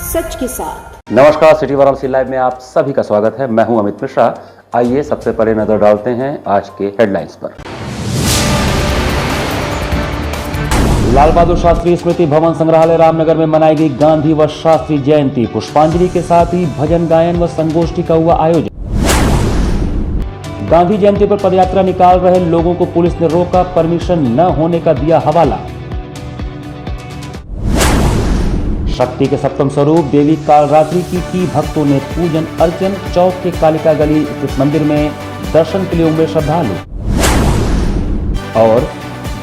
सच के साथ। नमस्कार, सिटी वाराणसी लाइव में आप सभी का स्वागत है। मैं हूं अमित मिश्रा। आइए सबसे पहले नजर डालते हैं आज के हेडलाइंस पर। लाल बहादुर शास्त्री स्मृति भवन संग्रहालय रामनगर में मनाई गई गांधी व शास्त्री जयंती। पुष्पांजलि के साथ ही भजन गायन व संगोष्ठी का हुआ आयोजन। गांधी जयंती पर पदयात्रा निकाल रहे लोगों को पुलिस ने रोका, परमिशन न होने का दिया हवाला। शक्ति के सप्तम स्वरूप देवी कालरात्रि की भक्तों ने पूजन अर्चन। चौक के कालिका गली स्थित मंदिर में दर्शन के लिए उमड़े श्रद्धालु। और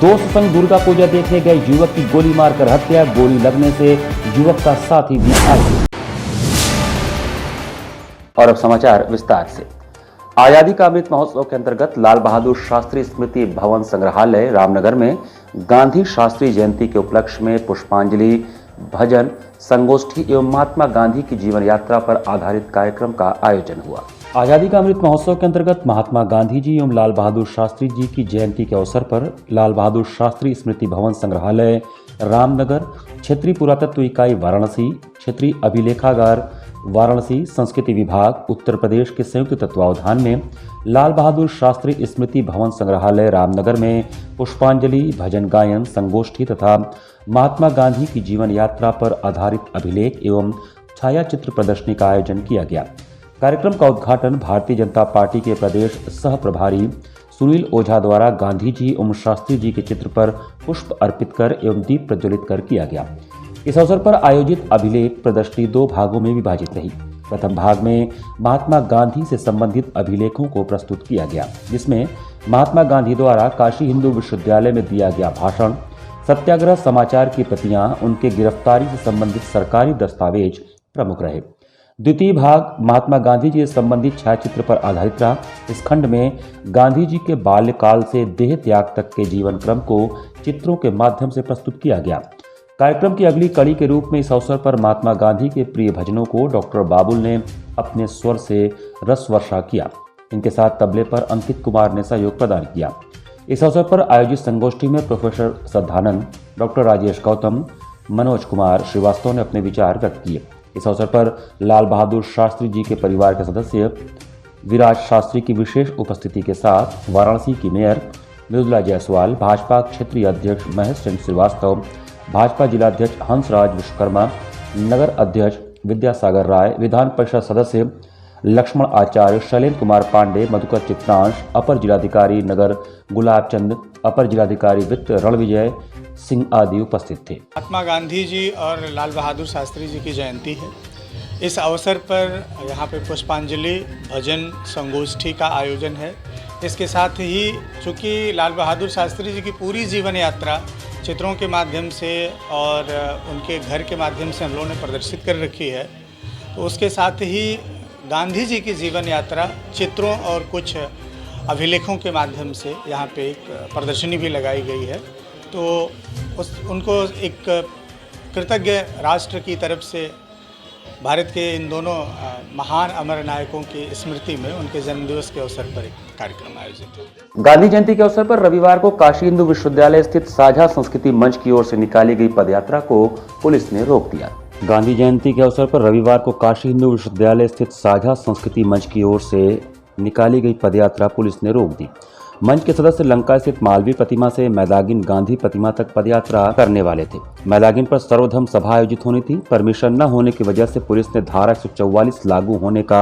दोस्त संग दुर्गा पूजा देखने गए युवक की गोली मारकर हत्या। गोली लगने से युवक का साथी भी घायल। और अब समाचार विस्तार से। आजादी का अमृत महोत्सव के अंतर्गत लाल बहादुर शास्त्री स्मृति भवन संग्रहालय रामनगर में गांधी शास्त्री जयंती के उपलक्ष्य में पुष्पांजलि, भजन, संगोष्ठी एवं महात्मा गांधी की जीवन यात्रा पर आधारित कार्यक्रम का आयोजन हुआ। आजादी का अमृत महोत्सव के अंतर्गत महात्मा गांधी जी एवं लाल बहादुर शास्त्री जी की जयंती के अवसर पर लाल बहादुर शास्त्री स्मृति भवन संग्रहालय रामनगर, क्षेत्रीय पुरातत्व इकाई वाराणसी, क्षेत्रीय अभिलेखागार वाराणसी, संस्कृति विभाग उत्तर प्रदेश के संयुक्त तत्वावधान में लाल बहादुर शास्त्री स्मृति भवन संग्रहालय रामनगर में पुष्पांजलि, भजन गायन, संगोष्ठी तथा महात्मा गांधी की जीवन यात्रा पर आधारित अभिलेख एवं छायाचित्र प्रदर्शनी का आयोजन किया गया। कार्यक्रम का उद्घाटन भारतीय जनता पार्टी के प्रदेश सह प्रभारी सुनील ओझा द्वारा गांधी जी एवं शास्त्री जी के चित्र पर पुष्प अर्पित कर एवं दीप प्रज्वलित कर किया गया। इस अवसर पर आयोजित अभिलेख प्रदर्शनी 2 भागों में विभाजित रही। प्रथम भाग में महात्मा गांधी से संबंधित अभिलेखों को प्रस्तुत किया गया, जिसमें महात्मा गांधी द्वारा काशी हिंदू विश्वविद्यालय में दिया गया भाषण, सत्याग्रह समाचार की प्रतियां, उनके गिरफ्तारी से संबंधित सरकारी दस्तावेज प्रमुख रहे। द्वितीय भाग महात्मा गांधी जी से संबंधित छायाचित्र पर आधारित रहा। इस खंड में गांधी जी के बाल्यकाल से देह त्याग तक के जीवन क्रम को चित्रों के माध्यम से प्रस्तुत किया गया। कार्यक्रम की अगली कड़ी के रूप में इस अवसर पर महात्मा गांधी के प्रिय भजनों को डॉक्टर बाबुल ने अपने स्वर से रस वर्षा किया। इनके साथ तबले पर अंकित कुमार ने सहयोग प्रदान किया। इस अवसर पर आयोजित संगोष्ठी में प्रोफेसर सदानंद, डॉक्टर राजेश गौतम, मनोज कुमार श्रीवास्तव ने अपने विचार व्यक्त किए। इस अवसर पर लाल बहादुर शास्त्री जी के परिवार के सदस्य विराज शास्त्री की विशेष उपस्थिति के साथ वाराणसी की मेयर मृदुला जायसवाल, भाजपा क्षेत्रीय अध्यक्ष महेश चंद्र श्रीवास्तव, भाजपा जिलाध्यक्ष हंसराज विश्वकर्मा, नगर अध्यक्ष विद्यासागर राय, विधान परिषद सदस्य लक्ष्मण आचार्य, शैलेंद्र कुमार पांडे, मधुकर चित्रांश, अपर जिलाधिकारी नगर गुलाब चंद, अपर जिलाधिकारी वित्त रणविजय सिंह आदि उपस्थित थे। महात्मा गांधी जी और लाल बहादुर शास्त्री जी की जयंती है। इस अवसर पर यहाँ पे पुष्पांजलि, भजन, संगोष्ठी का आयोजन है। इसके साथ ही चूँकि लाल बहादुर शास्त्री जी की पूरी जीवन यात्रा चित्रों के माध्यम से और उनके घर के माध्यम से हम लोगों ने प्रदर्शित कर रखी है, तो उसके साथ ही गांधी जी की जीवन यात्रा चित्रों और कुछ अभिलेखों के माध्यम से यहाँ पे एक प्रदर्शनी भी लगाई गई है। तो उनको एक कृतज्ञ राष्ट्र की तरफ से भारत के इन दोनों महान अमर नायकों की स्मृति में उनके जन्मदिवस के अवसर पर एक कार्यक्रम आयोजित हुआ। गांधी जयंती के अवसर पर रविवार को काशी हिंदू विश्वविद्यालय स्थित साझा संस्कृति मंच की ओर से निकाली गई पदयात्रा को पुलिस ने रोक दिया। गांधी जयंती के अवसर पर रविवार को काशी हिंदू विश्वविद्यालय स्थित साझा संस्कृति मंच की ओर से निकाली गई पदयात्रा पुलिस ने रोक दी। मंच के सदस्य लंका स्थित मालवीय प्रतिमा से मैदागिन गांधी प्रतिमा तक पदयात्रा करने वाले थे। मैदागिन पर सर्वधर्म सभा आयोजित होनी थी। परमिशन न होने की वजह से पुलिस ने धारा 144 लागू होने का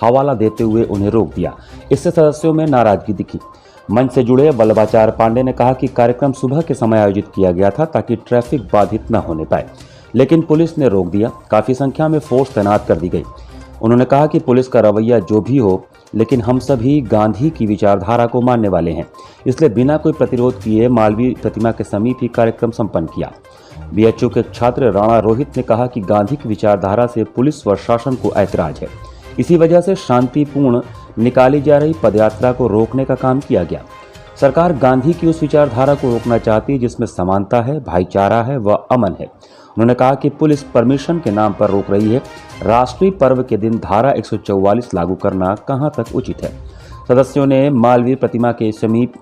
हवाला देते हुए उन्हें रोक दिया। इससे सदस्यों में नाराजगी दिखी। मंच से जुड़े वल्लभाचार्य पांडे ने कहा कि कार्यक्रम सुबह के समय आयोजित किया गया था ताकि ट्रैफिक बाधित न होने पाए, लेकिन पुलिस ने रोक दिया। काफी संख्या में फोर्स तैनात कर दी गई। उन्होंने कहा कि पुलिस का रवैया जो भी हो, लेकिन हम सभी गांधी की विचारधारा को मानने वाले हैं, इसलिए बिना कोई प्रतिरोध किए मालवीय प्रतिमा के समीप ही कार्यक्रम संपन्न किया। बीएचयू के छात्र राणा रोहित ने कहा कि गांधी की विचारधारा से पुलिस व शासन को ऐतराज है, इसी वजह से शांतिपूर्ण निकाली जा रही पदयात्रा को रोकने का काम किया गया। सरकार गांधी की उस विचारधारा को रोकना चाहती है जिसमें समानता है, भाईचारा है व अमन है। उन्होंने कहा कि पुलिस परमिशन के नाम पर रोक रही है। राष्ट्रीय पर्व के दिन धारा 144 लागू करना कहां तक उचित है। सदस्यों ने मालवीय प्रतिमा के समीप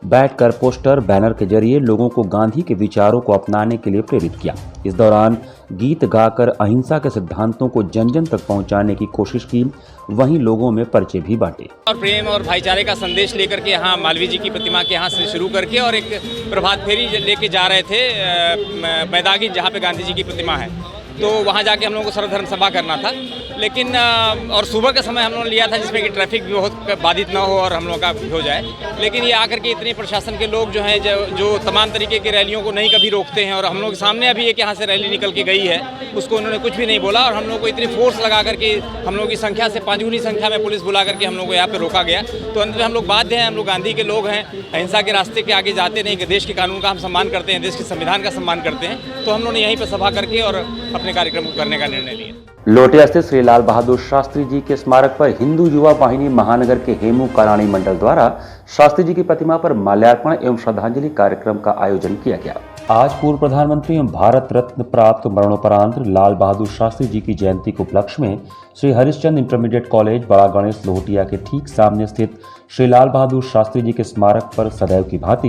बैठकर पोस्टर बैनर के जरिए लोगों को गांधी के विचारों को अपनाने के लिए प्रेरित किया। इस दौरान गीत गाकर अहिंसा के सिद्धांतों को जन जन तक पहुंचाने की कोशिश की, वहीं लोगों में पर्चे भी बांटे और प्रेम और भाईचारे का संदेश लेकर के यहाँ मालवीय जी की प्रतिमा के यहाँ से शुरू करके और एक प्रभात फेरी लेके जा रहे थे मैदागी, जहाँ पे गांधी जी की प्रतिमा है। तो वहाँ जाके हम लोगों को सर्वधर्म सभा करना था, लेकिन और सुबह का समय हम लोगों ने लिया था जिसमें कि ट्रैफिक भी बहुत बाधित ना हो और हम लोगों का हो जाए। लेकिन ये आकर के इतने प्रशासन के लोग जो हैं जो तमाम तरीके की रैलियों को नहीं कभी रोकते हैं, और हम लोग के सामने अभी एक यहाँ से रैली निकल के गई है, उसको उन्होंने कुछ भी नहीं बोला और हम लोग को इतनी फोर्स लगा करके हम लोग की संख्या से 5 गुनी संख्या में पुलिस बुला करके हम लोग को यहाँ पे रोका गया। तो अंत में हम लोग बाध्य हैं, हम लोग गांधी के लोग हैं, अहिंसा के रास्ते के आगे जाते नहीं, देश के कानून का हम सम्मान करते हैं, देश के संविधान का सम्मान करते हैं। तो हम लोग ने यहीं पर सभा करके और अपने कार्यक्रम को करने का निर्णय लिया। लोटिया स्थित श्री लाल बहादुर शास्त्री जी के स्मारक पर हिंदू युवा वाहिनी महानगर के हेमू कराणी मंडल द्वारा शास्त्री जी की प्रतिमा पर माल्यार्पण एवं श्रद्धांजलि कार्यक्रम का आयोजन किया गया। आज पूर्व प्रधानमंत्री एवं भारत रत्न प्राप्त मरणोपरांत लाल बहादुर शास्त्री जी की जयंती के उपलक्ष्य में श्री हरिश्चंद्र इंटरमीडिएट कॉलेज बड़ा गणेश लोहटिया के ठीक सामने स्थित श्री लाल बहादुर शास्त्री जी के स्मारक पर सदैव की भांति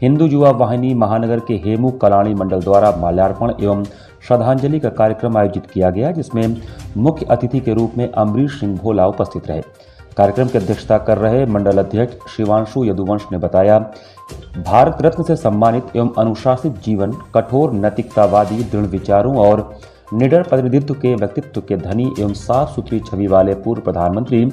हिंदू युवा वाहिनी महानगर के हेमू कराणी मंडल द्वारा माल्यार्पण एवं श्रद्धांजलि का कार्यक्रम आयोजित किया गया, जिसमें मुख्य अतिथि के रूप में अमरीश सिंह भोला उपस्थित रहे। कार्यक्रम की अध्यक्षता कर रहे मंडल अध्यक्ष शिवांशु यदुवंश ने बताया, भारत रत्न से सम्मानित एवं अनुशासित जीवन, कठोर नैतिकतावादी दृढ़ विचारों और निडर प्रतिनिधित्व के व्यक्तित्व के धनी एवं साफ सुथरी छवि वाले पूर्व प्रधानमंत्री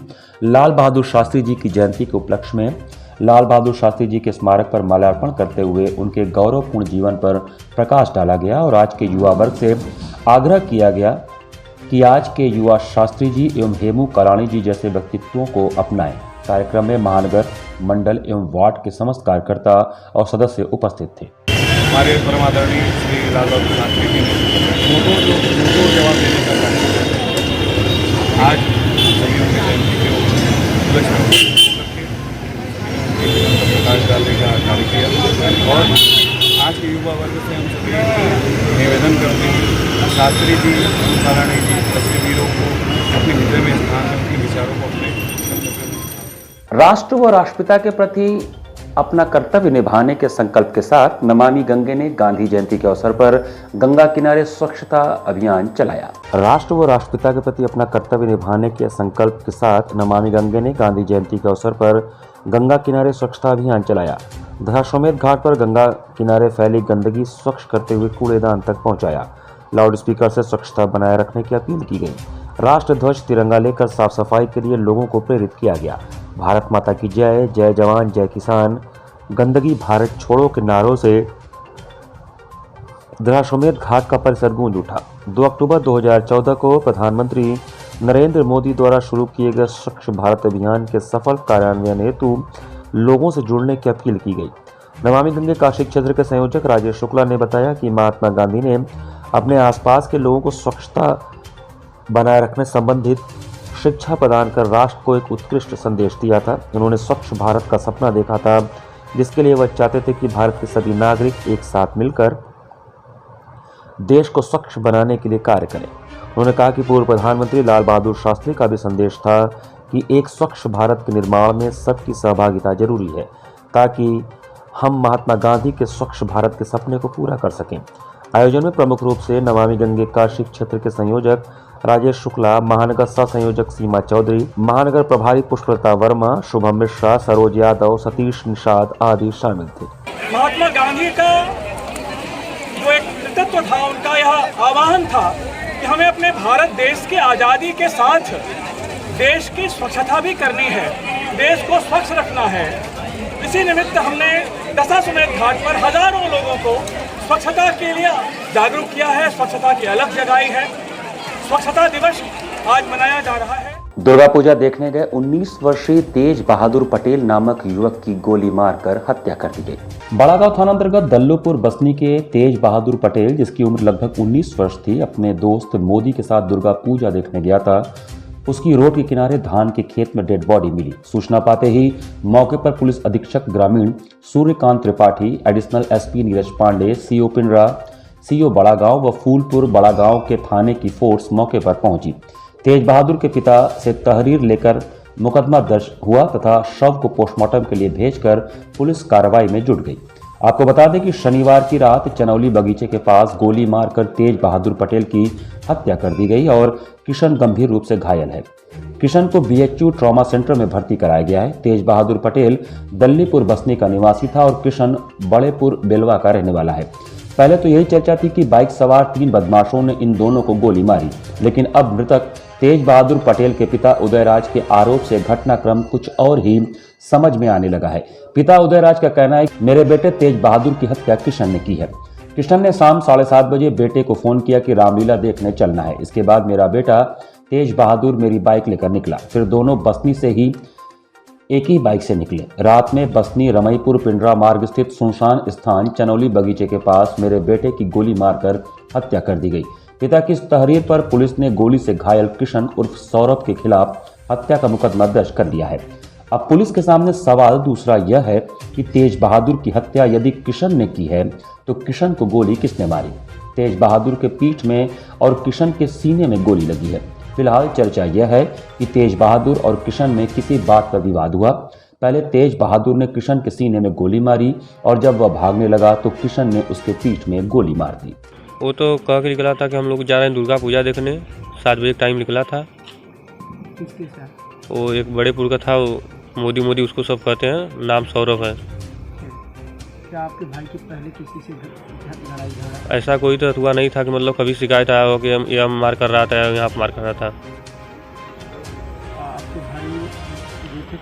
लाल बहादुर शास्त्री जी की जयंती के उपलक्ष्य में लाल बहादुर शास्त्री जी के स्मारक पर माल्यार्पण करते हुए उनके गौरवपूर्ण जीवन पर प्रकाश डाला गया और आज के युवा वर्ग से आग्रह किया गया कि आज के युवा शास्त्री जी एवं हेमू कराणी जी जैसे व्यक्तित्वों को अपनाएं। कार्यक्रम में महानगर मंडल एवं वार्ड के समस्त कार्यकर्ता और सदस्य उपस्थित थे। हमारे परम आदरणीय श्री लाल बहादुर शास्त्री जी ने उनको जवाब देने का कार्य किया। आज सभी उनकी जयंती के उपलक्ष्य में प्रकाश डालने का कार्य किया और आज के युवा वर्ग से हम सभी निवेदन करते हैं, शास्त्री जी, कराणी जी जैसे वीरों को अपने हृदय में स्थान दें, उनके विचारों को अपने कर्तव्य में। राष्ट्र व राष्ट्रपिता के प्रति अपना कर्तव्य निभाने के संकल्प के साथ नमामि गंगे ने गांधी जयंती के अवसर पर गंगा किनारे स्वच्छता अभियान चलाया। राष्ट्र व राष्ट्रपिता के प्रति अपना कर्तव्य निभाने के संकल्प के साथ नमामि गंगे ने गांधी जयंती के अवसर पर गंगा किनारे स्वच्छता अभियान चलाया। दशाश्वमेध घाट पर गंगा किनारे फैली गंदगी स्वच्छ करते हुए कूड़ेदान तक पहुंचाया। लाउड स्पीकर से स्वच्छता बनाए रखने की अपील की गई। राष्ट्र ध्वज तिरंगा लेकर साफ सफाई के लिए लोगों को प्रेरित किया गया। भारत माता की जय, जय जवान जय किसान, गंदगी भारत छोड़ो के नारों से दशाश्वमेध घाट का परिसर गूंज उठा। 2 अक्टूबर 2014 को प्रधानमंत्री नरेंद्र मोदी द्वारा शुरू किए गए स्वच्छ भारत अभियान के सफल कार्यान्वयन हेतु लोगों से जुड़ने की अपील की गई। नमामि गंगे काशी क्षेत्र के संयोजक राजेश शुक्ला ने बताया कि महात्मा गांधी ने अपने आसपास के लोगों को स्वच्छता बनाए रखने संबंधित शिक्षा प्रदान कर राष्ट्र को एक उत्कृष्ट संदेश दिया था। उन्होंने स्वच्छ भारत का सपना देखा था, जिसके लिए वह चाहते थे कि भारत के सभी नागरिक एक साथ मिलकर देश को स्वच्छ बनाने के लिए कार्य करें। उन्होंने कहा कि पूर्व प्रधानमंत्री लाल बहादुर शास्त्री का भी संदेश था कि एक स्वच्छ भारत के निर्माण में सबकी सहभागिता जरूरी है, ताकि हम महात्मा गांधी के स्वच्छ भारत के सपने को पूरा कर सकें। आयोजन में प्रमुख रूप से नमामि गंगे काशी क्षेत्र के संयोजक राजेश शुक्ला, महानगर सह संयोजक सीमा चौधरी, महानगर प्रभारी पुष्पलता वर्मा, शुभम मिश्रा, सरोज यादव, सतीश निषाद आदि शामिल थे। महात्मा गांधी का जो एक कृतित्व था, उनका यह आह्वान था कि हमें अपने भारत देश के आज़ादी के साथ देश की स्वच्छता भी करनी है, देश को स्वच्छ रखना है। इसी निमित्त हमने दशाश्वमेध घाट पर हजारों लोगों को स्वच्छता के लिए जागरूक किया है, स्वच्छता की अलख जगाई है। स्वच्छता दिवस आज मनाया जा रहा है। दुर्गा पूजा देखने गए 19 वर्षीय तेज बहादुर पटेल नामक युवक की गोली मारकर हत्या कर दी गई। बड़ागांव थाना अंतर्गत दल्लूपुर बसनी के तेज बहादुर पटेल, जिसकी उम्र लगभग 19 वर्ष थी, अपने दोस्त मोदी के साथ दुर्गा पूजा देखने गया था। उसकी रोड के किनारे धान के खेत में डेड बॉडी मिली। सूचना पाते ही मौके पर पुलिस अधीक्षक ग्रामीण Suryakant Tripathi, additional SP Neeraj Pandey, CO Pindra, CO Badagaon व फूलपुर बड़ागांव के थाने की फोर्स मौके पर पहुंची। तेज बहादुर के पिता से तहरीर लेकर मुकदमा दर्ज हुआ तथा शव को पोस्टमार्टम के लिए भेजकर पुलिस कार्रवाई में जुट गई। आपको बता दें कि शनिवार की रात चनौली बगीचे के पास गोली मारकर तेज बहादुर पटेल की हत्या कर दी गई और किशन गंभीर रूप से घायल है। किशन को बीएचयू ट्रॉमा सेंटर में भर्ती कराया गया है। तेज बहादुर पटेल दल्लीपुर बसनी का निवासी था और किशन बड़ेपुर बेलवा का रहने वाला है। पहले तो यही चर्चा थी कि बाइक सवार 3 बदमाशों ने इन दोनों को गोली मारी, लेकिन अब मृतक तेज बहादुर पटेल के पिता उदयराज के आरोप से घटनाक्रम कुछ और ही समझ में आने लगा है। पिता उदयराज का कहना है कि मेरे बेटे तेज बहादुर की हत्या किशन ने की है। किशन ने शाम 7:30 बजे बेटे को फोन किया कि रामलीला देखने चलना है। इसके बाद मेरा बेटा तेज बहादुर मेरी बाइक लेकर निकला। फिर दोनों बसनी से ही एक ही बाइक से निकले। रात में बसनी रमईपुर पिंडरा मार्ग स्थित सुनसान स्थान चनौली बगीचे के पास मेरे बेटे की गोली मारकर हत्या कर दी गई। पिता की इस तहरीर पर पुलिस ने गोली से घायल किशन उर्फ सौरभ के खिलाफ हत्या का मुकदमा दर्ज कर दिया है। अब पुलिस के सामने सवाल दूसरा यह है कि तेज बहादुर की हत्या यदि किशन ने की है तो किशन को गोली किसने मारी। तेज बहादुर के पीठ में और किशन के सीने में गोली लगी है। फिलहाल चर्चा यह है कि तेज बहादुर और किशन में किसी बात पर विवाद हुआ। पहले तेज बहादुर ने किशन के सीने में गोली मारी और जब वह भागने लगा तो किशन ने उसके पीठ में गोली मार दी। वो तो कह के निकला था कि हम लोग जा रहे हैं दुर्गा पूजा देखने। 7 बजे टाइम निकला था। किसके साथ? वो एक बड़ेपुर का था, वो मोदी उसको सब कहते हैं, नाम सौरभ है। क्या आपके भाई की पहले किसी से लड़ाई झगड़ा? ऐसा कोई तो हुआ नहीं था कि मतलब कभी शिकायत आया हो कि हम यहाँ मार कर रहा था, यहाँ मार कर रहा था। आपके भाई जो थे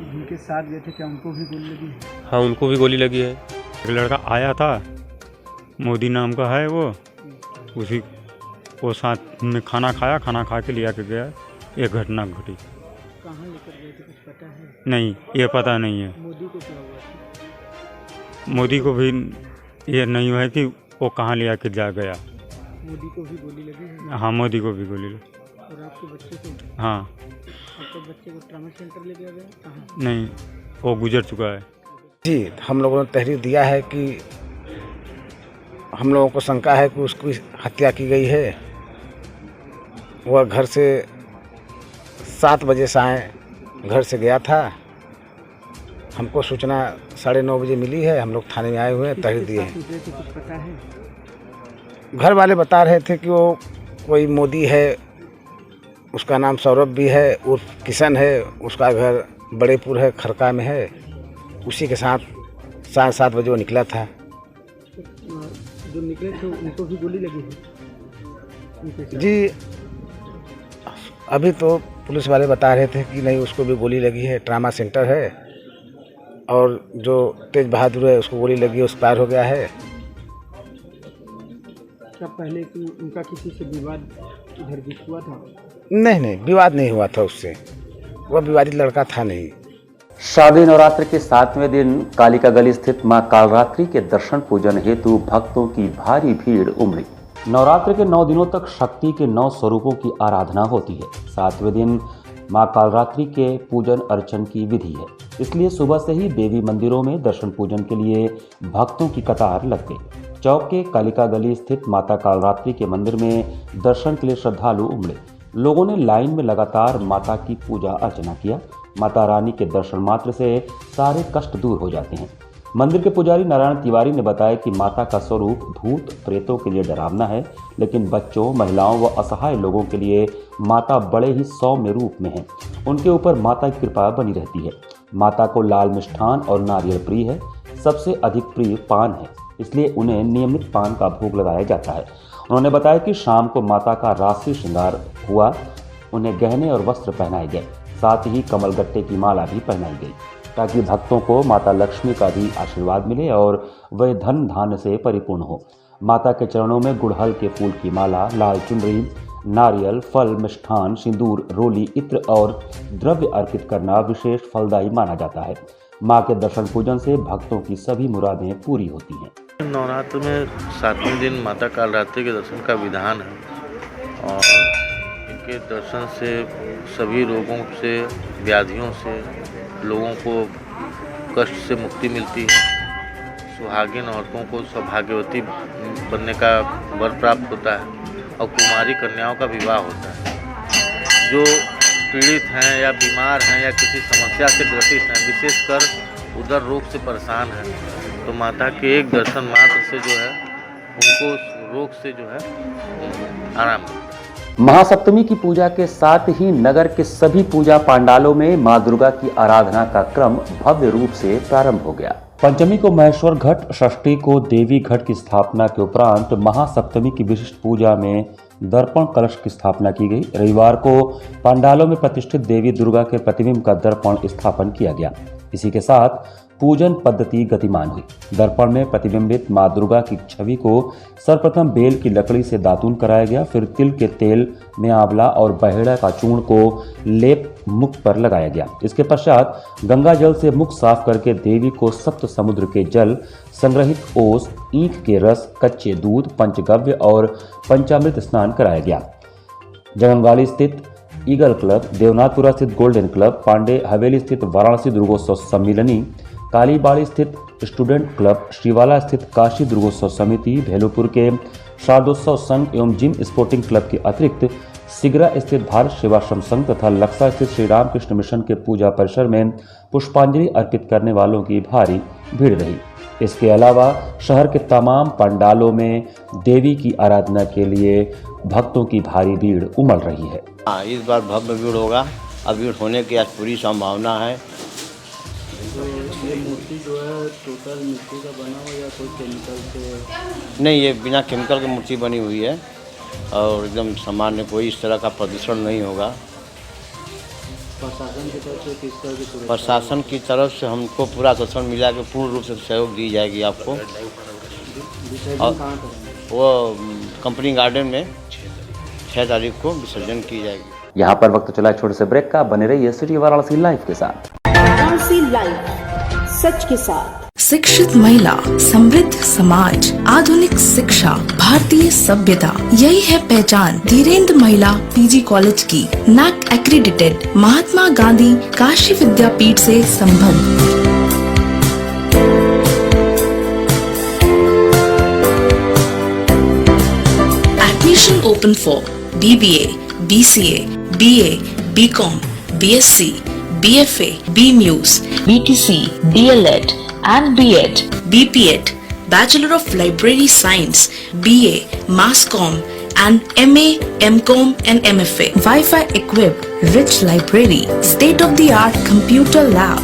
जिनके साथ गए थे, क्या उनको भी गोली लगी है? हाँ, उनको भी गोली लगी है। एक लड़का आया था, मोदी नाम का है उसी वो साथ में खाना खाया, खाना खा के लिया के गया। एक घटना घटी। कहाँ लेकर गए थे कुछ पता है? नहीं, ये पता नहीं है। मोदी को क्या हुआ था? मोदी को भी ये नहीं है कि वो कहाँ लिया के जा गया। मोदी को भी गोली लगी है? हाँ, मोदी को भी गोली लगी। और आपके बच्चे को? हाँ। आपके बच्चे को ट्रामा सेंटर ले गया गया? कहाँ? नहीं, वो गुजर चुका है। जी, हम लोगों ने तहरीर दिया है कि हम लोगों को शंका है कि उसकी हत्या की गई है। वह घर से 7 बजे से घर से गया था। हमको सूचना 9:30 बजे मिली है। हम लोग थाने में आए हुए हैं, तहरीर दिए हैं। कुछ पता है? घर वाले बता रहे थे कि वो कोई मोदी है, उसका नाम सौरभ भी है, उर्फ किशन है, उसका घर बड़ेपुर है, खरका में है। उसी के साथ 7:30 बजे वो निकला था। जो निकले थे उनको भी गोली लगी है? जी, अभी तो पुलिस वाले बता रहे थे कि नहीं, उसको भी गोली लगी है, ट्रामा सेंटर है। और जो तेज बहादुर है उसको गोली लगी है, एक्सपायर हो गया है। क्या पहले कि उनका किसी से विवाद इधर भी हुआ था? नहीं, विवाद नहीं हुआ था उससे। वह विवादित लड़का था नहीं। शारदीय नवरात्र के 7वें दिन कालिका गली स्थित मां कालरात्रि के दर्शन पूजन हेतु भक्तों की भारी भीड़ उमड़ी। नवरात्र के 9 दिनों तक शक्ति के 9 स्वरूपों की आराधना होती है। 7वें दिन मां कालरात्रि के पूजन अर्चन की विधि है, इसलिए सुबह से ही देवी मंदिरों में दर्शन पूजन के लिए भक्तों की कतार लग गई। चौक के कालिका गली स्थित माता कालरात्रि के मंदिर में दर्शन के लिए श्रद्धालु उमड़े। लोगों ने लाइन में लगातार माता की पूजा अर्चना किया। माता रानी के दर्शन मात्र से सारे कष्ट दूर हो जाते हैं। मंदिर के पुजारी नारायण तिवारी ने बताया कि माता का स्वरूप भूत प्रेतों के लिए डरावना है, लेकिन बच्चों, महिलाओं व असहाय लोगों के लिए माता बड़े ही सौम्य रूप में है। उनके ऊपर माता की कृपा बनी रहती है। माता को लाल मिष्ठान और नारियल प्रिय है। सबसे अधिक प्रिय पान है, इसलिए उन्हें नियमित पान का भोग लगाया जाता है। उन्होंने बताया कि शाम को माता का राशि श्रृंगार हुआ, उन्हें गहने और वस्त्र पहनाए गए, साथ ही कमलगट्टे की माला भी पहनाई गई, ताकि भक्तों को माता लक्ष्मी का भी आशीर्वाद मिले और वे धन धान्य से परिपूर्ण हो। माता के चरणों में गुड़हल के फूल की माला, लाल चुनरी, नारियल, फल, मिष्ठान, सिंदूर, रोली, इत्र और द्रव्य अर्पित करना विशेष फलदायी माना जाता है। माँ के दर्शन पूजन से भक्तों की सभी मुरादें पूरी होती हैं। नवरात्र में 7वें दिन माता कालरात्रि के दर्शन का विधान है और इनके दर्शन से सभी रोगों से, व्याधियों से लोगों को कष्ट से मुक्ति मिलती है। सुहागिन औरतों को सौभाग्यवती बनने का वर प्राप्त होता है और कुमारी कन्याओं का विवाह होता है। जो पीड़ित हैं या बीमार हैं या किसी समस्या से ग्रसित हैं, विशेषकर उधर रोग से परेशान हैं, तो माता के एक दर्शन मात्र से जो है उनको उस रोग से जो है आराम मिलता है। महासप्तमी की पूजा के साथ ही नगर के सभी पूजा पांडालों में मां दुर्गा की आराधना का क्रम भव्य रूप से प्रारंभ हो गया। पंचमी को महेश्वर घट, षष्ठी को देवी घट की स्थापना के उपरांत महासप्तमी की विशिष्ट पूजा में दर्पण कलश की स्थापना की गई। रविवार को पंडालों में प्रतिष्ठित देवी दुर्गा के प्रतिबिंब का दर्पण स्थापन किया गया। इसी के साथ पूजन पद्धति गतिमान हुई। दर्पण में प्रतिबिंबित मां दुर्गा की छवि को सर्वप्रथम बेल की लकड़ी से दातून कराया गया, फिर तिल के तेल में आंवला और बहेड़ा का चूर्ण को लेप मुख पर लगाया गया। इसके पश्चात गंगा जल से मुख साफ करके देवी को सप्त समुद्र के जल, संग्रहित ओस, ईख के रस, कच्चे दूध, पंचगव्य और पंचामृत स्नान कराया गया। जगनवाली स्थित ईगल क्लब, देवनाथपुरा स्थित गोल्डन क्लब, पांडे हवेली स्थित वाराणसी दुर्गोत्सव सम्मिलनी, कालीबाड़ी स्थित स्टूडेंट क्लब, श्रीवाला स्थित काशी दुर्गोत्सव समिति, भेलूपुर के शारदोत्सव संघ एवं जिम स्पोर्टिंग क्लब के अतिरिक्त सिगरा स्थित भारत सेवाश्रम संघ तथा लक्सा स्थित श्री रामकृष्ण मिशन के पूजा परिसर में पुष्पांजलि अर्पित करने वालों की भारी भीड़ रही। इसके अलावा शहर के तमाम पंडालों में देवी की आराधना के लिए भक्तों की भारी भीड़ उमड़ रही है। इस बार भव्य भीड़ होगा, अब भीड़ होने की आज पूरी संभावना है। तो ये मूर्ति जो है टोटल मिट्टी का बना हुआ या कोई केमिकल से? नहीं, ये बिना केमिकल की मूर्ति बनी हुई है और एकदम सामान्य, कोई इस तरह का प्रदूषण नहीं होगा। प्रशासन की तरफ से किस तरह की सुरक्षा? प्रशासन की तरफ से हमको पूरा सहयोग मिला के पूर्ण रूप से सहयोग दी जाएगी आपको। विसर्जन कहाँ करेंगे? वो कंपनी गार्डन में 6 तारीख को विसर्जन की जाएगी। यहाँ पर वक्त चला छोटे से ब्रेक का, बने रहिए सिटी वाराणसी लाइव के साथ। वाराणसी लाइव, सच के साथ। शिक्षित महिला, समृद्ध समाज, आधुनिक शिक्षा, भारतीय सभ्यता, यही है पहचान धीरेन्द्र महिला पीजी कॉलेज की। NAAC एक्रीडिटेड, महात्मा गांधी काशी विद्यापीठ से संबद्ध। Admission open for BBA, BCA, BA, BCom, BSc, BFA, BMUS, BTC, DLED and B.Ed, BPEd, Bachelor of Library Science, BA, Masscom and MA, MCom and MFA. Wi-Fi equipped, rich library, state-of-the-art computer lab.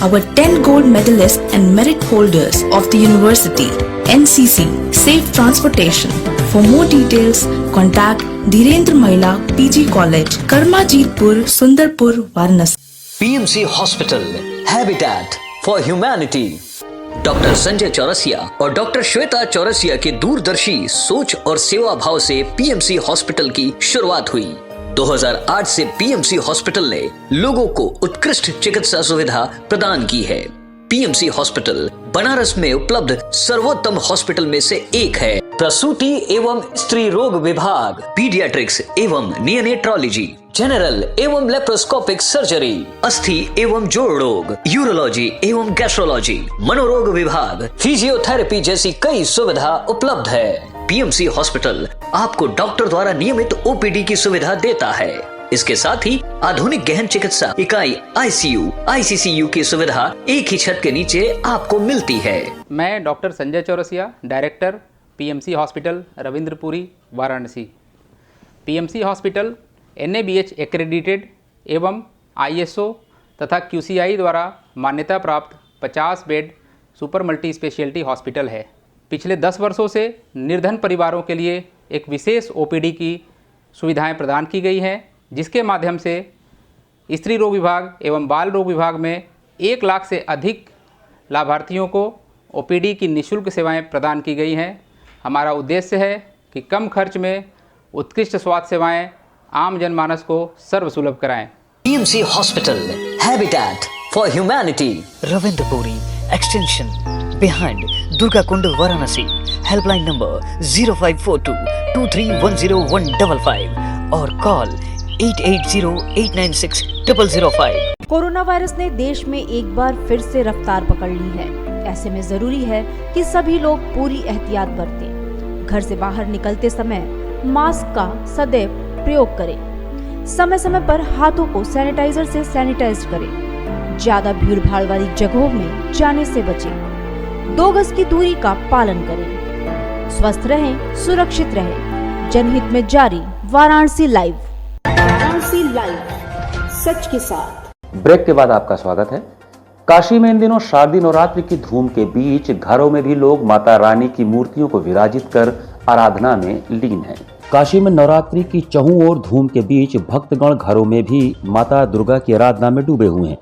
Our 10 gold medalists and merit holders of the university, NCC, safe transportation. For more details, contact Dhirendra Mahila PG College, Karmajitpur, Sundarpur, Varanasi. PMC Hospital, Habitat for Humanity। Doctor Sanjay Chaurasia और doctor Shweta Chaurasia के दूरदर्शी सोच और सेवा भाव से PMC hospital की शुरुआत हुई। 2008 से पीएमसी हॉस्पिटल ने लोगों को उत्कृष्ट चिकित्सा सुविधा प्रदान की है। पीएमसी हॉस्पिटल बनारस में उपलब्ध सर्वोत्तम हॉस्पिटल में से एक है। प्रसूति एवं स्त्री रोग विभाग, पीडियाट्रिक्स एवं नियोनेट्रोलॉजी, जनरल एवं लेप्रोस्कोपिक सर्जरी, अस्थि एवं जोड़ रोग, यूरोलॉजी एवं गैस्ट्रोलॉजी, मनोरोग विभाग, फिजियोथेरेपी जैसी कई सुविधा उपलब्ध है। पीएमसी हॉस्पिटल आपको डॉक्टर द्वारा नियमित ओपीडी की सुविधा देता है। इसके साथ ही आधुनिक गहन चिकित्सा इकाई आईसीयू, आईसीसीयू की सुविधा एक ही छत के नीचे आपको मिलती है। मैं doctor Sanjay Chaurasia, director PMC hospital Ravindrapuri, Varanasi. PMC hospital NABH accredited एवं ISO तथा QCI द्वारा मान्यता प्राप्त 50 bed super multi speciality hospital है। पिछले 10 वर्षों से निर्धन परिवारों के लिए एक विशेष OPD की सुविधाएं प्रदान की गई हैं, जिसके माध्यम से स्त्री रोग विभाग एवं बाल रोग विभाग में 1 लाख से अधिक लाभार्थियों को OPD की निःशुल्क सेवाएं प्रदान की गई हैं। हमारा उद्देश्य है कि कम खर्च में उत्कृष्ट स्वास्थ्य सेवाएं आम जनमानस को सर्वसुलभ कराएं। PMC hospital, habitat for humanity, Ravindrapuri extension, behind Durga Kund, Varanasi. Helpline number 0542231015 और कॉल 8808960005। कोरोना वायरस ने देश में एक बार फिर से रफ्तार पकड़ ली है। ऐसे में जरूरी है कि सभी लोग पूरी एहतियात बरतें। घर से बाहर निकलते समय मास्क का सदैव प्रयोग करें। समय समय पर हाथों को सैनिटाइजर से सैनिटाइज करें। ज्यादा भीड़ भाड़ वाली जगहों में जाने से बचें। 2 गज की दूरी का पालन करें। स्वस्थ रहें, सुरक्षित रहें। जनहित में जारी वाराणसी लाइव। वाराणसी लाइव, सच के साथ। ब्रेक के बाद आपका स्वागत है। काशी में इन दिनों शारदीय नवरात्रि की धूम के बीच घरों में भी लोग माता रानी की मूर्तियों को विराजित कर आराधना में लीन हैं। काशी में नवरात्रि की चहुं ओर धूम के बीच भक्तगण घरों में भी माता दुर्गा की आराधना में डूबे हुए हैं।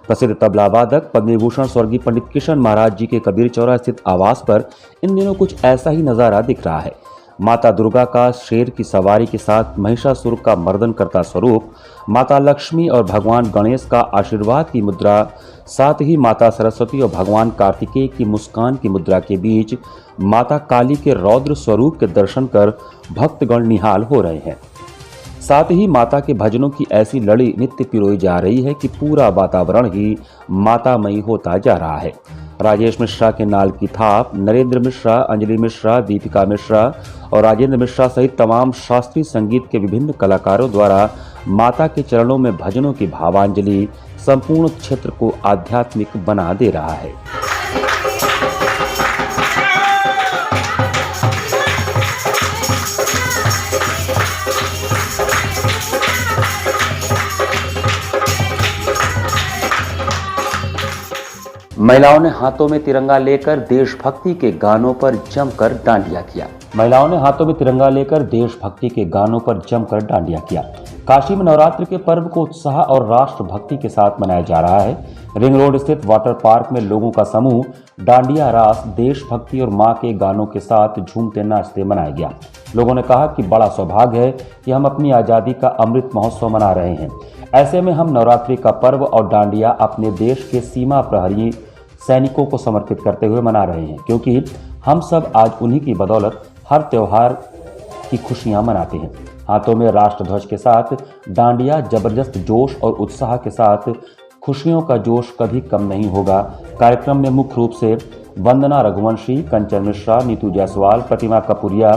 प्रसिद्ध तबला वादक पद्म विभूषण स्वर्गीय पंडित किशन महाराज जी के कबीर चौरा स्थित आवास पर इन दिनों कुछ ऐसा ही नजारा दिख रहा है। माता दुर्गा का शेर की सवारी के साथ महिषासुर का मर्दन करता स्वरूप, माता लक्ष्मी और भगवान गणेश का आशीर्वाद की मुद्रा, साथ ही माता सरस्वती और भगवान कार्तिकेय की मुस्कान की मुद्रा के बीच माता काली के रौद्र स्वरूप के दर्शन कर भक्तगण निहाल हो रहे हैं। साथ ही माता के भजनों की ऐसी लड़ी नित्य पिरोई जा रही है कि पूरा वातावरण ही मातामयी होता जा रहा है। राजेश मिश्रा के नाल की थाप, नरेंद्र मिश्रा, अंजलि मिश्रा, दीपिका मिश्रा और राजेंद्र मिश्रा सहित तमाम शास्त्रीय संगीत के विभिन्न कलाकारों द्वारा माता के चरणों में भजनों की भावांजलि संपूर्ण क्षेत्र को आध्यात्मिक बना दे रहा है। महिलाओं ने हाथों में तिरंगा लेकर देशभक्ति के गानों पर जमकर डांडिया किया। महिलाओं ने हाथों में तिरंगा लेकर देशभक्ति के गानों पर जमकर डांडिया किया। काशी में नवरात्रि के पर्व को उत्साह और राष्ट्रभक्ति के साथ मनाया जा रहा है। रिंग रोड स्थित वाटर पार्क में लोगों का समूह डांडिया रास देशभक्ति और मां के गानों के साथ झूमते नाचते मनाया गया। लोगों ने कहा कि बड़ा सौभाग्य है कि हम अपनी आज़ादी का अमृत महोत्सव मना रहे हैं। ऐसे में हम नवरात्रि का पर्व और डांडिया अपने देश के सीमा प्रहरी सैनिकों को समर्पित करते हुए मना रहे हैं, क्योंकि हम सब आज उन्हीं की बदौलत हर त्योहार की खुशियां मनाते हैं। हाथों में राष्ट्रध्वज के साथ डांडिया जबरदस्त जोश और उत्साह के साथ खुशियों का जोश कभी कम नहीं होगा। कार्यक्रम में मुख्य रूप से वंदना रघुवंशी, कंचन मिश्रा, नीतू जायसवाल, प्रतिमा कपूरिया,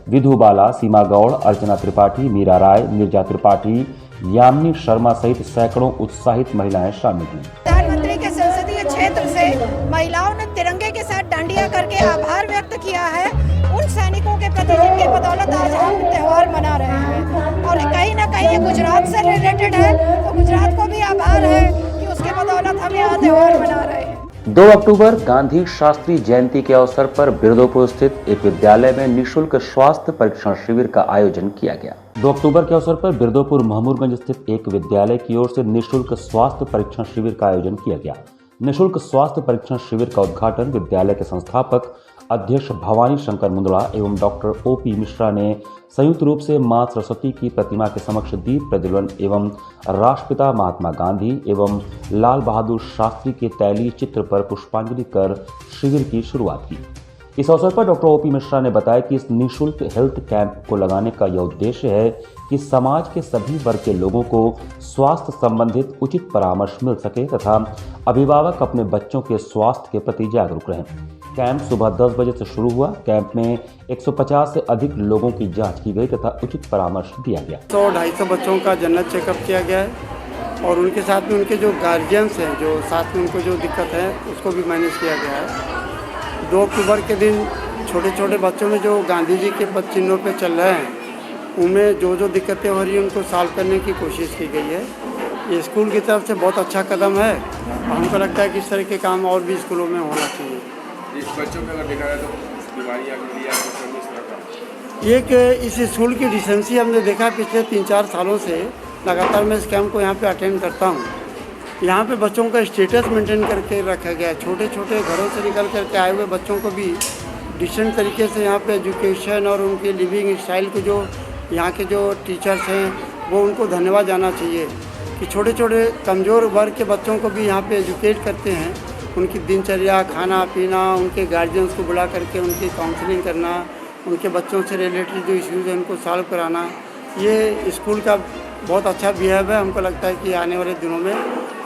विधु बाला, सीमा गौड़, अर्चना त्रिपाठी, मीरा राय, मिर्जा त्रिपाठी, यामिनी शर्मा सहित सैकड़ों उत्साहित महिलाएं शामिल हुई। प्रधानमंत्री के संसदीय क्षेत्र से महिलाओं ने तिरंगे के साथ डांडिया करके आभार व्यक्त किया है उन सैनिकों के प्रति जिनकी बदौलत आज हम त्योहार मना रहे हैं। और कहीं ना कहीं ये गुजरात से रिलेटेड है, तो गुजरात को भी आभार है कि उसके बदौलत हम यहाँ त्योहार मना रहे हैं। 2 अक्टूबर गांधी शास्त्री जयंती के अवसर पर बिरदोपुर स्थित एक विद्यालय में निःशुल्क स्वास्थ्य परीक्षण शिविर का आयोजन किया गया। 2 अक्टूबर के अवसर पर बिरदोपुर महमूरगंज स्थित एक विद्यालय की ओर से निःशुल्क स्वास्थ्य परीक्षण शिविर का आयोजन किया गया। निःशुल्क स्वास्थ्य परीक्षण शिविर का उद्घाटन विद्यालय के संस्थापक अध्यक्ष भवानी शंकर मुंदड़ा एवं डॉक्टर ओपी मिश्रा ने संयुक्त रूप से मां सरस्वती की प्रतिमा के समक्ष दीप प्रज्वलन एवं राष्ट्रपिता महात्मा गांधी एवं लाल बहादुर शास्त्री के तैलीय चित्र पर पुष्पांजलि कर शिविर की शुरुआत की। इस अवसर पर डॉक्टर ओपी मिश्रा ने बताया कि इस निःशुल्क हेल्थ कैंप को लगाने का यह उद्देश्य है कि समाज के सभी वर्ग के लोगों को स्वास्थ्य संबंधित उचित परामर्श मिल सके तथा अभिभावक अपने बच्चों के स्वास्थ्य के प्रति जागरूक रहें। कैंप सुबह 10 बजे से शुरू हुआ। कैंप में 150 से अधिक लोगों की जांच की गई तथा उचित परामर्श दिया गया। 100-250 बच्चों का जनरल चेकअप किया गया है और उनके साथ में उनके जो गार्जियंस हैं, जो साथ में उनको जो दिक्कत है उसको भी मैनेज किया गया है। 2 अक्टूबर के दिन छोटे छोटे बच्चों में जो गांधी जी के पद चिन्हों पर चल रहे हैं उनमें जो दिक्कतें हो रही हैं उनको सॉल्व करने की कोशिश की गई है। ये स्कूल की तरफ से बहुत अच्छा कदम है और हमको लगता है कि इस तरह के काम और भी स्कूलों में होना चाहिए। इस बच्चों में अगर देखा जाए तो बीमारियाँ के लिए इस तरह का एक इस स्कूल की डिसेंसी हमने देखा पिछले 3-4 सालों से लगातार मैं इस कैंप को यहाँ पे अटेंड करता हूँ। यहाँ पे बच्चों का स्टेटस मेंटेन करके रखा गया है। छोटे छोटे घरों से निकल करके आए हुए बच्चों को भी डिसेंट तरीके से यहाँ पे एजुकेशन और उनके लिविंग स्टाइल को जो यहाँ के जो टीचर्स हैं वो उनको धन्यवाद जाना चाहिए कि छोटे छोटे कमज़ोर वर्ग के बच्चों को भी यहाँ पे एजुकेट करते हैं। उनकी दिनचर्या, खाना पीना, उनके गार्जियंस को बुला करके उनकी काउंसलिंग करना, उनके बच्चों से रिलेटेड जो इश्यूज़ हैं उनको सॉल्व कराना, ये स्कूल का बहुत अच्छा बिहेव है। हमको लगता है कि आने वाले दिनों में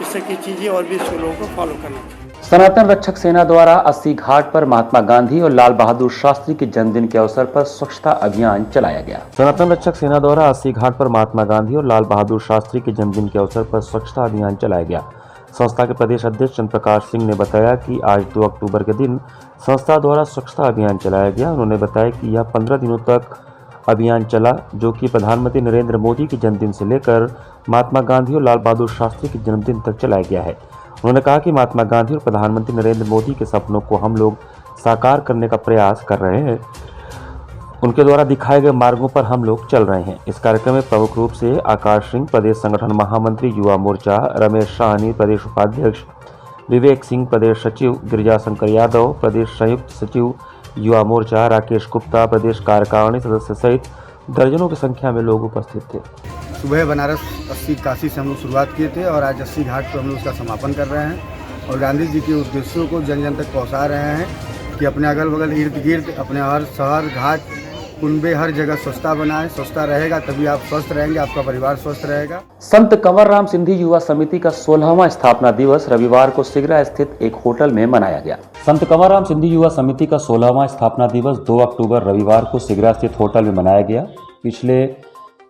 इससे की चीज़ें और भी लोगों को फॉलो करना चाहिए। सनातन रक्षक सेना द्वारा 80 घाट पर महात्मा गांधी और लाल बहादुर शास्त्री के जन्मदिन के अवसर पर स्वच्छता अभियान चलाया गया। सनातन रक्षक सेना द्वारा 80 घाट पर महात्मा गांधी और लाल बहादुर शास्त्री के जन्मदिन के अवसर पर स्वच्छता अभियान चलाया गया। संस्था के प्रदेश अध्यक्ष चंद्र प्रकाश सिंह ने बताया कि आज 2 अक्टूबर के दिन संस्था द्वारा स्वच्छता अभियान चलाया गया। उन्होंने बताया कि यह 15 दिनों तक अभियान चला, जो कि प्रधानमंत्री नरेंद्र मोदी के जन्मदिन से लेकर महात्मा गांधी और लाल बहादुर शास्त्री के जन्मदिन तक चलाया गया है। उन्होंने कहा कि महात्मा गांधी और प्रधानमंत्री नरेंद्र मोदी के सपनों को हम लोग साकार करने का प्रयास कर रहे हैं। उनके द्वारा दिखाए गए मार्गों पर हम लोग चल रहे हैं। इस कार्यक्रम में प्रमुख रूप से आकाश सिंह प्रदेश संगठन महामंत्री युवा मोर्चा, रमेश साहनी प्रदेश उपाध्यक्ष, विवेक सिंह प्रदेश सचिव, गिरिजाशंकर यादव प्रदेश संयुक्त सचिव युवा मोर्चा, राकेश गुप्ता प्रदेश कार्यकारिणी सदस्य सहित दर्जनों की संख्या में लोग उपस्थित थे। सुबह बनारस 80 काशी से हम लोग शुरुआत किए थे और आज 80 घाट पर हम लोग उसका समापन कर रहे हैं और गांधी जी के उद्देश्यों को जन जन तक पहुंचा रहे हैं कि अपने अगल बगल इर्द गिर्द अपने हर शहर घाट कुनबे हर जगह स्वच्छता बनाएं। स्वच्छता रहेगा तभी आप स्वस्थ रहेंगे, आपका परिवार स्वस्थ रहेगा। संत कंवरराम सिंधी युवा समिति का 16वां स्थापना दिवस रविवार को सिगरा स्थित एक होटल में मनाया गया। संत कंवरराम सिंधी युवा समिति का 16वां स्थापना दिवस 2 अक्टूबर रविवार को सिगरा स्थित होटल में मनाया गया। पिछले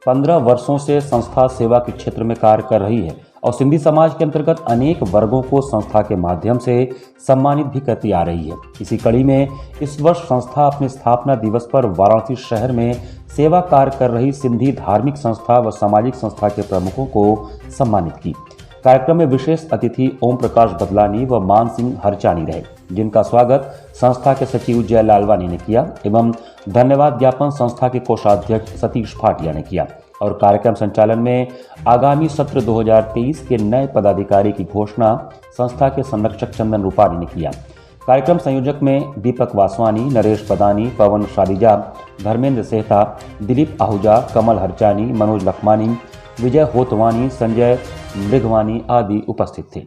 15 वर्षों से संस्था सेवा के क्षेत्र में कार्य कर रही है और सिंधी समाज के अंतर्गत अनेक वर्गों को संस्था के माध्यम से सम्मानित भी करती आ रही है। इसी कड़ी में इस वर्ष संस्था अपने स्थापना दिवस पर वाराणसी शहर में सेवा कार्य कर रही सिंधी धार्मिक संस्था व सामाजिक संस्था के प्रमुखों को सम्मानित की। कार्यक्रम में विशेष अतिथि ओम प्रकाश बदलानी व मान सिंह हरचानी रहे, जिनका स्वागत संस्था के सचिव जय लालवानी ने किया एवं धन्यवाद ज्ञापन संस्था के कोषाध्यक्ष सतीश भाटिया ने किया। और कार्यक्रम संचालन में आगामी सत्र 2023 के नए पदाधिकारी की घोषणा संस्था के संरक्षक चंदन रूपानी ने किया। कार्यक्रम संयोजक में दीपक वासवानी, नरेश पदानी, पवन शादिजा, धर्मेंद्र सेहता, दिलीप आहूजा, कमल हरचानी, मनोज लखमानी, विजय होतवानी, संजय मृगवानी आदि उपस्थित थे।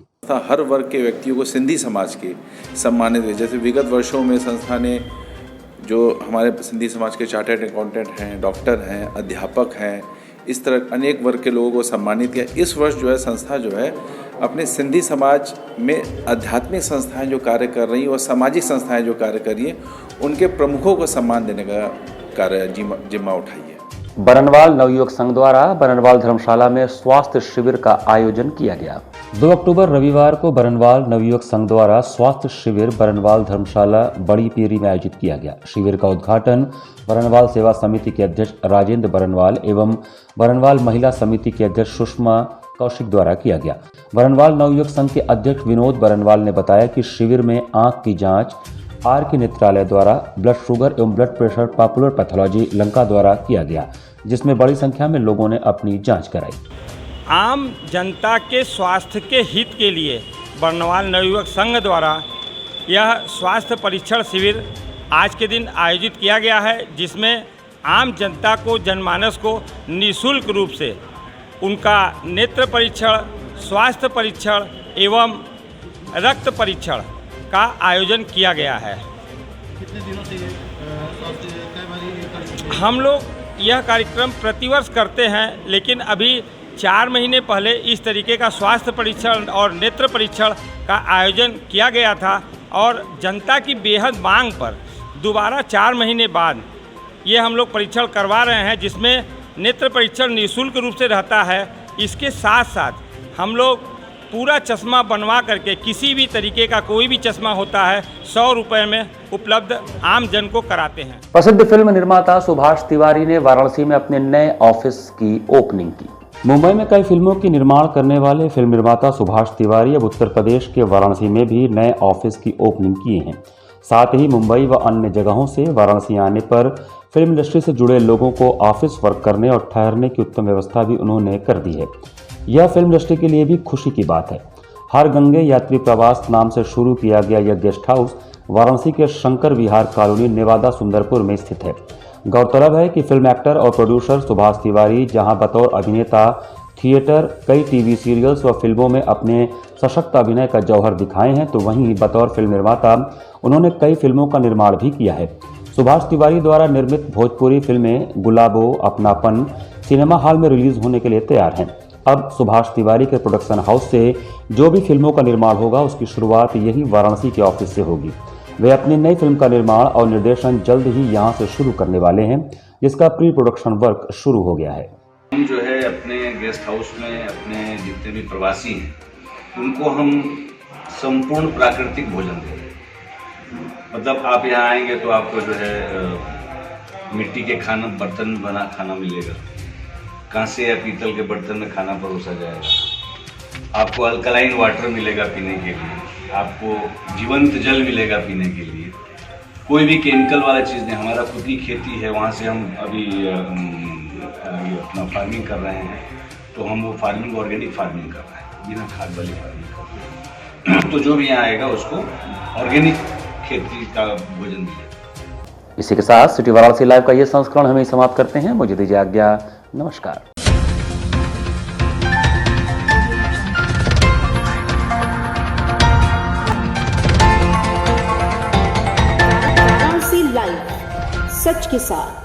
हर वर्ग के व्यक्तियों को सिंधी समाज के सम्मानित है। जैसे विगत वर्षों में संस्था ने जो हमारे सिंधी समाज के चार्टर्ड अकाउंटेंट हैं, डॉक्टर हैं, अध्यापक हैं, इस तरह अनेक वर्ग के लोगों को सम्मानित किया। इस वर्ष जो है संस्था जो है अपने सिंधी समाज में आध्यात्मिक संस्थाएं जो कार्य कर रही हैं और सामाजिक संस्थाएं जो कार्य कर रही हैं उनके प्रमुखों को सम्मान देने का कार्य जिम्मा उठाई है। बरनवाल नवयुवक संघ द्वारा बरनवाल धर्मशाला में स्वास्थ्य शिविर का आयोजन किया गया। 2 अक्टूबर रविवार को बरनवाल नवयुवक संघ द्वारा स्वास्थ्य शिविर बरनवाल धर्मशाला बड़ी पीरी में आयोजित किया गया। शिविर का उद्घाटन बरनवाल सेवा समिति के अध्यक्ष राजेंद्र बरनवाल एवं बरनवाल महिला समिति के अध्यक्ष सुषमा कौशिक द्वारा किया गया। बरनवाल नवयुवक संघ के अध्यक्ष विनोद बरनवाल ने बताया कि शिविर में आंख की जांच आर के नेत्रालय द्वारा, ब्लड शुगर एवं blood pressure popular pathology Lanka द्वारा किया गया, जिसमें बड़ी संख्या में लोगों ने अपनी जांच कराई। आम जनता के स्वास्थ्य के हित के लिए बरनवाल नवयुवक संघ द्वारा यह स्वास्थ्य परीक्षण शिविर आज के दिन आयोजित किया गया है, जिसमें आम जनता को, जनमानस को निःशुल्क रूप से उनका नेत्र परीक्षण, स्वास्थ्य परीक्षण एवं रक्त परीक्षण का आयोजन किया गया है। कितने दिनों से हम लोग यह कार्यक्रम प्रतिवर्ष करते हैं, लेकिन अभी 4 महीने पहले इस तरीके का स्वास्थ्य परीक्षण और नेत्र परीक्षण का आयोजन किया गया था और जनता की बेहद मांग पर दोबारा 4 महीने बाद ये हम लोग परीक्षण करवा रहे हैं, जिसमें नेत्र परीक्षण निःशुल्क रूप से रहता है। इसके साथ साथ हम लोग पूरा चश्मा बनवा करके किसी भी तरीके का कोई भी चश्मा होता है 100 रुपये में उपलब्ध आम जन को कराते हैं। प्रसिद्ध फिल्म निर्माता सुभाष तिवारी ने वाराणसी में अपने नए ऑफिस की ओपनिंग की। मुंबई में कई फिल्मों की निर्माण करने वाले फिल्म निर्माता सुभाष तिवारी अब उत्तर प्रदेश के वाराणसी में भी नए ऑफिस की ओपनिंग किए हैं। साथ ही मुंबई व अन्य जगहों से वाराणसी आने पर फिल्म इंडस्ट्री से जुड़े लोगों को ऑफिस वर्क करने और ठहरने की उत्तम व्यवस्था भी उन्होंने कर दी है। यह फिल्म इंडस्ट्री के लिए भी खुशी की बात है। हर गंगे यात्री प्रवास नाम से शुरू किया गया यह गेस्ट हाउस वाराणसी के शंकर विहार कॉलोनी नेवादा सुंदरपुर में स्थित है। गौरतलब है कि फिल्म एक्टर और प्रोड्यूसर सुभाष तिवारी जहां बतौर अभिनेता थिएटर, कई टीवी सीरियल्स व फिल्मों में अपने सशक्त अभिनय का जौहर दिखाए हैं, तो वहीं बतौर फिल्म निर्माता उन्होंने कई फिल्मों का निर्माण भी किया है। सुभाष तिवारी द्वारा निर्मित भोजपुरी फिल्में गुलाबो, अपनापन, सिनेमा हॉल में रिलीज होने के लिए तैयार हैं। अब सुभाष तिवारी के प्रोडक्शन हाउस से जो भी फिल्मों का निर्माण होगा उसकी शुरुआत यही वाराणसी के ऑफिस से होगी। वे अपनी नई फिल्म का निर्माण और निर्देशन जल्द ही यहां से शुरू करने वाले हैं, जिसका प्री प्रोडक्शन वर्क शुरू हो गया है। हम जो है अपने गेस्ट हाउस में अपने जितने भी प्रवासी हैं उनको हम संपूर्ण प्राकृतिक भोजन देते हैं। मतलब आप यहाँ आएंगे तो आपको जो है मिट्टी के बर्तन में बना खाना मिलेगा, कांसे या पीतल के बर्तन में खाना परोसा जाएगा, आपको अल्कलाइन वाटर मिलेगा पीने के लिए, आपको जीवंत जल मिलेगा पीने के लिए, कोई भी केमिकल वाला चीज़ नहीं। हमारा खुद की खेती है, वहाँ से हम अभी ये अपना फार्मिंग कर रहे हैं, तो हम वो फार्मिंग ऑर्गेनिक फार्मिंग कर रहे हैं, बिना खाद वाली फार्मिंग कर रहे हैं। तो जो भी यहाँ आएगा उसको ऑर्गेनिक खेती का भोजन मिलेगा। इसी के साथ सिटी वाराणसी लाइव का ये संस्करण हमें समाप्त करते हैं। मुझे दीजिए आज्ञा। नमस्कार। वाराणसी लाइव, सच के साथ।